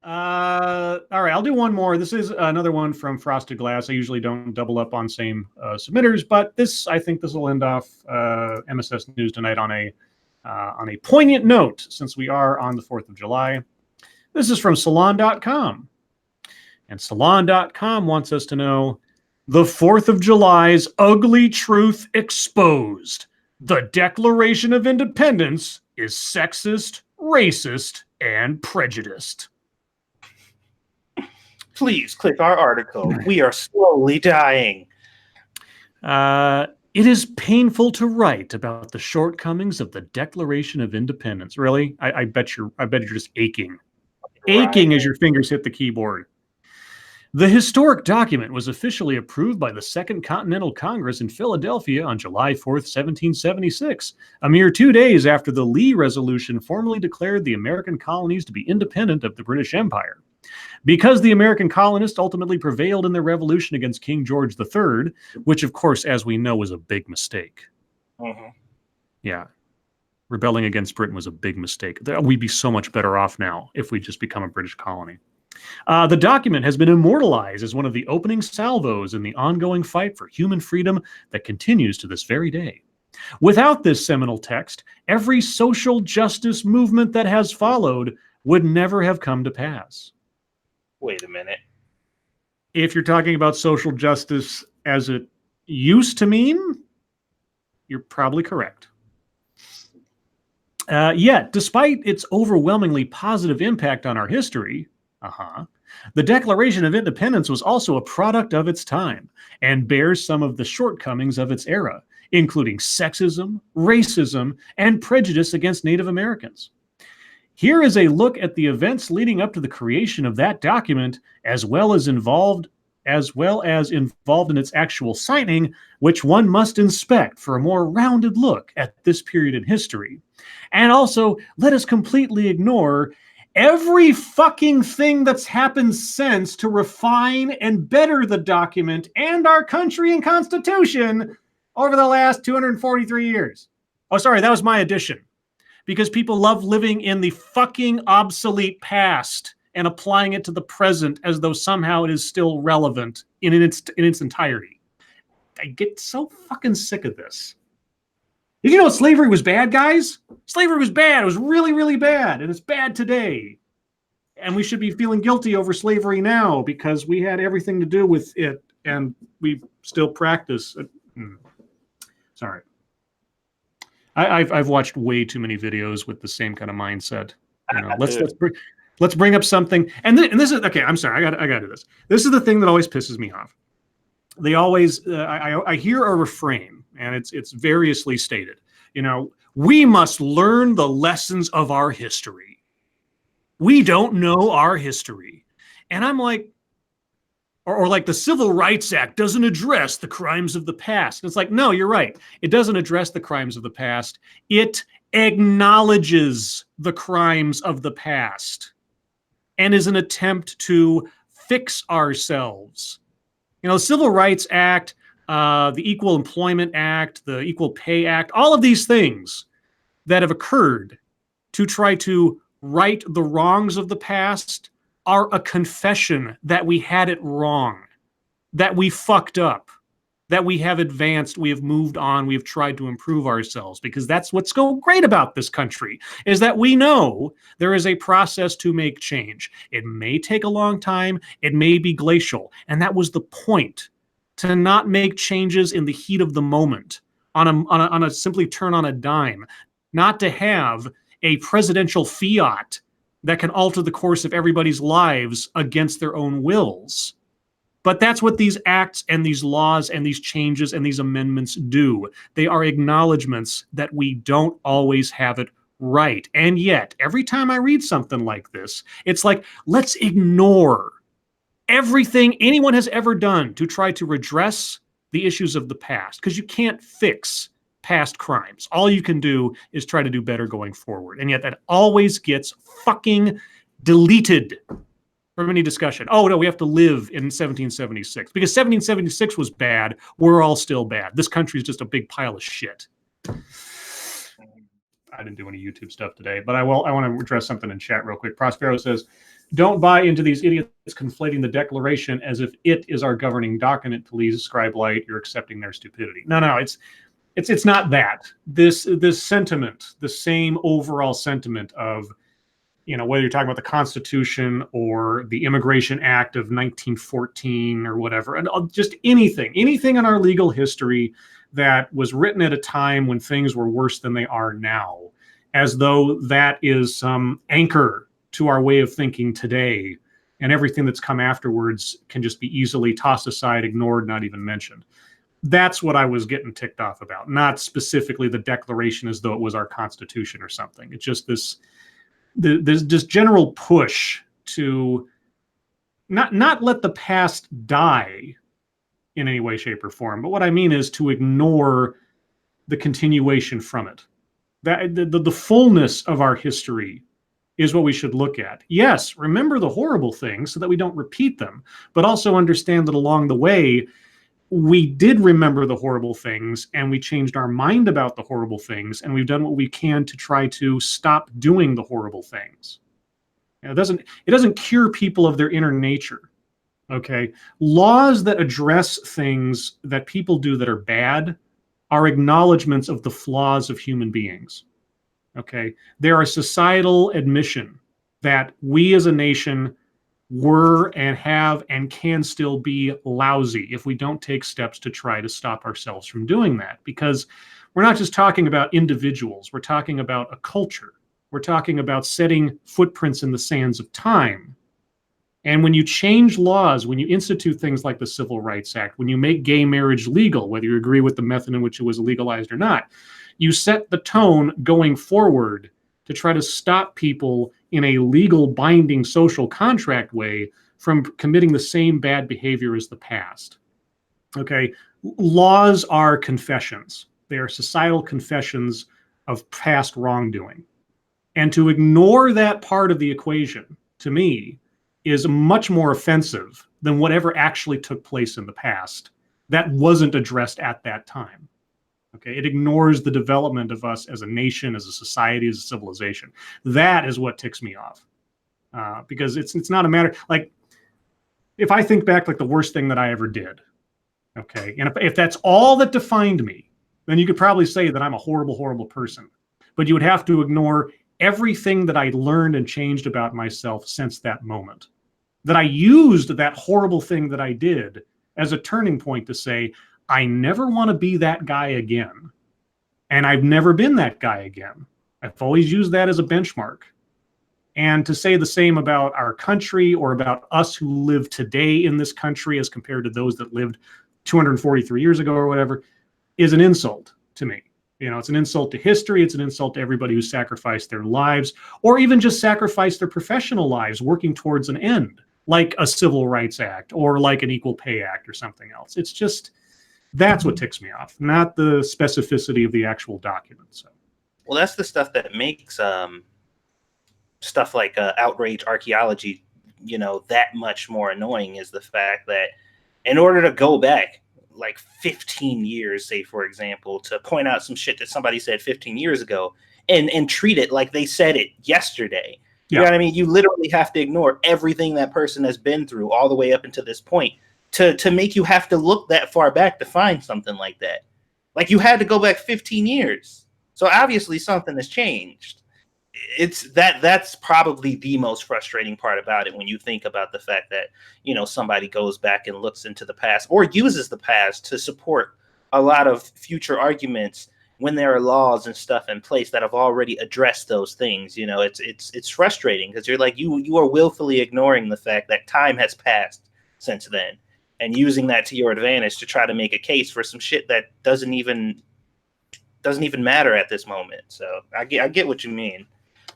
All right, I'll do one more. This is another one from Frosted Glass. I usually don't double up on same submitters, but I think this will end off MSS News Tonight on a poignant note, since we are on the 4th of July. This is from Salon.com. And Salon.com wants us to know the 4th of July's ugly truth exposed. The Declaration of Independence is sexist, racist, and prejudiced. Please click our article. We are slowly dying. It is painful to write about the shortcomings of the Declaration of Independence. Really? I bet you're just aching. Aching as your fingers hit the keyboard. The historic document was officially approved by the Second Continental Congress in Philadelphia on July 4th, 1776, a mere 2 days after the Lee Resolution formally declared the American colonies to be independent of the British Empire. Because the American colonists ultimately prevailed in their revolution against King George III, which, of course, as we know, was a big mistake. Mm-hmm. Yeah. Rebelling against Britain was a big mistake. We'd be so much better off now if we just become a British colony. The document has been immortalized as one of the opening salvos in the ongoing fight for human freedom that continues to this very day. Without this seminal text, every social justice movement that has followed would never have come to pass. Wait a minute. If you're talking about social justice as it used to mean, you're probably correct. Yet, despite its overwhelmingly positive impact on our history, the Declaration of Independence was also a product of its time and bears some of the shortcomings of its era, including sexism, racism, and prejudice against Native Americans. Here is a look at the events leading up to the creation of that document, as well as involved in its actual signing, which one must inspect for a more rounded look at this period in history. And also, let us completely ignore every fucking thing that's happened since to refine and better the document and our country and constitution over the last 243 years. Oh, sorry, that was my addition. Because people love living in the fucking obsolete past and applying it to the present as though somehow it is still relevant in its entirety. I get so fucking sick of this. Did you know slavery was bad, guys? Slavery was bad. It was really, really bad. And it's bad today. And we should be feeling guilty over slavery now because we had everything to do with it and we still practice. Sorry. I've watched way too many videos with the same kind of mindset. You know, let's bring up something. And this is okay. I'm sorry. I got to do this. This is the thing that always pisses me off. They always I hear a refrain, and it's variously stated. You know, we must learn the lessons of our history. We don't know our history, and I'm like, or like the Civil Rights Act doesn't address the crimes of the past. And it's like, no, you're right. It doesn't address the crimes of the past. It acknowledges the crimes of the past and is an attempt to fix ourselves. You know, the Civil Rights Act, the Equal Employment Act, the Equal Pay Act, all of these things that have occurred to try to right the wrongs of the past are a confession that we had it wrong, that we fucked up, that we have advanced, we have moved on, we have tried to improve ourselves, because that's what's so great about this country, is that we know there is a process to make change. It may take a long time, it may be glacial, and that was the point, to not make changes in the heat of the moment, on a simply turn on a dime, not to have a presidential fiat that can alter the course of everybody's lives against their own wills. But that's what these acts and these laws and these changes and these amendments do. They are acknowledgments that we don't always have it right. And yet, every time I read something like this, it's like, let's ignore everything anyone has ever done to try to redress the issues of the past, because you can't fix past crimes. All you can do is try to do better going forward. And yet that always gets fucking deleted from any discussion. Oh, no, we have to live in 1776. Because 1776 was bad. We're all still bad. This country is just a big pile of shit. I didn't do any YouTube stuff today, but I want to address something in chat real quick. Prospero says, don't buy into these idiots conflating the Declaration as if it is our governing document. Please, Scribe Light, you're accepting their stupidity. No, it's not that. This sentiment, the same overall sentiment of, whether you're talking about the Constitution or the Immigration Act of 1914 or whatever, and just anything in our legal history that was written at a time when things were worse than they are now, as though that is some anchor to our way of thinking today, and everything that's come afterwards can just be easily tossed aside, ignored, not even mentioned. That's what I was getting ticked off about, not specifically the Declaration as though it was our Constitution or something. It's just there's this general push to not let the past die in any way, shape, or form. But what I mean is to ignore the continuation from it. That the fullness of our history is what we should look at. Yes, remember the horrible things so that we don't repeat them, but also understand that along the way, we did remember the horrible things and we changed our mind about the horrible things, and we've done what we can to try to stop doing the horrible things. It doesn't cure people of their inner nature. Okay. Laws that address things that people do that are bad are acknowledgments of the flaws of human beings. Okay. There are societal admission that we as a nation were and have and can still be lousy if we don't take steps to try to stop ourselves from doing that. Because we're not just talking about individuals, we're talking about a culture. We're talking about setting footprints in the sands of time. And when you change laws, when you institute things like the Civil Rights Act, when you make gay marriage legal, whether you agree with the method in which it was legalized or not, you set the tone going forward to try to stop people in a legal binding social contract way from committing the same bad behavior as the past. Okay, laws are confessions. They are societal confessions of past wrongdoing. And to ignore that part of the equation, to me, is much more offensive than whatever actually took place in the past that wasn't addressed at that time. Okay, it ignores the development of us as a nation, as a society, as a civilization. That is what ticks me off, because it's not a matter, like, if I think back, like, the worst thing that I ever did, okay, and if that's all that defined me, then you could probably say that I'm a horrible, horrible person. But you would have to ignore everything that I learned and changed about myself since that moment. That I used that horrible thing that I did as a turning point to say, I never want to be that guy again. And I've never been that guy again. I've always used that as a benchmark. And to say the same about our country or about us who live today in this country as compared to those that lived 243 years ago or whatever is an insult to me. It's an insult to history. It's an insult to everybody who sacrificed their lives or even just sacrificed their professional lives working towards an end, like a Civil Rights Act or like an Equal Pay Act or something else. It's just, that's what ticks me off, not the specificity of the actual document. So, well, that's the stuff that makes stuff like outrage archaeology, that much more annoying, is the fact that in order to go back like 15 years, say, for example, to point out some shit that somebody said 15 years ago and treat it like they said it yesterday. You know what I mean? You literally have to ignore everything that person has been through all the way up until this point to make you have to look that far back to find something like that. Like, you had to go back 15 years. So obviously something has changed. That's probably the most frustrating part about it when you think about the fact that, somebody goes back and looks into the past or uses the past to support a lot of future arguments when there are laws and stuff in place that have already addressed those things. It's frustrating because you're like, you are willfully ignoring the fact that time has passed since then and using that to your advantage to try to make a case for some shit that doesn't even matter at this moment. So I get what you mean.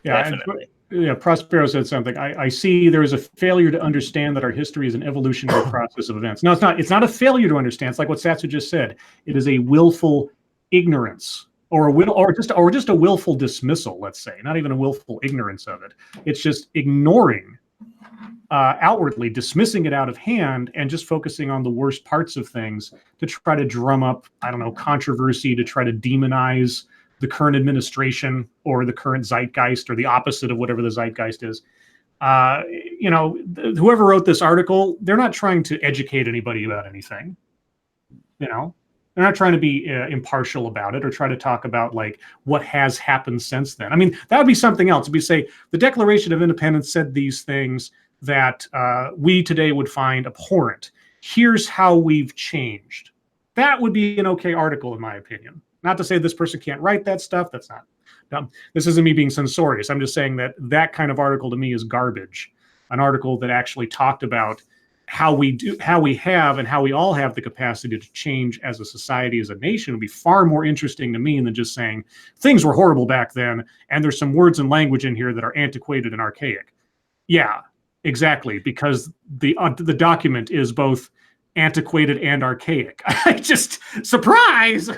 Yeah, definitely. Prospero said something. I see there is a failure to understand that our history is an evolutionary process of events. No, it's not. It's not a failure to understand. It's like what Satsu just said. It is a willful ignorance, or just a willful dismissal. Let's say, not even a willful ignorance of it. It's just ignoring, outwardly dismissing it out of hand, and just focusing on the worst parts of things to try to drum up, controversy, to try to demonize the current administration or the current zeitgeist or the opposite of whatever the zeitgeist is. uh, whoever wrote this article, they're not trying to educate anybody about anything. They're not trying to be impartial about it or try to talk about like what has happened since then. I mean, that would be something else. If we say the Declaration of Independence said these things that we today would find abhorrent. Here's how we've changed. That would be an okay article, in my opinion. Not to say this person can't write that stuff. That's not. This isn't me being censorious. I'm just saying that that kind of article to me is garbage. An article that actually talked about how we have, and how we all have the capacity to change as a society, as a nation, would be far more interesting to me than just saying things were horrible back then, and there's some words and language in here that are antiquated and archaic. Yeah, exactly, because the document is both antiquated and archaic. I just surprise.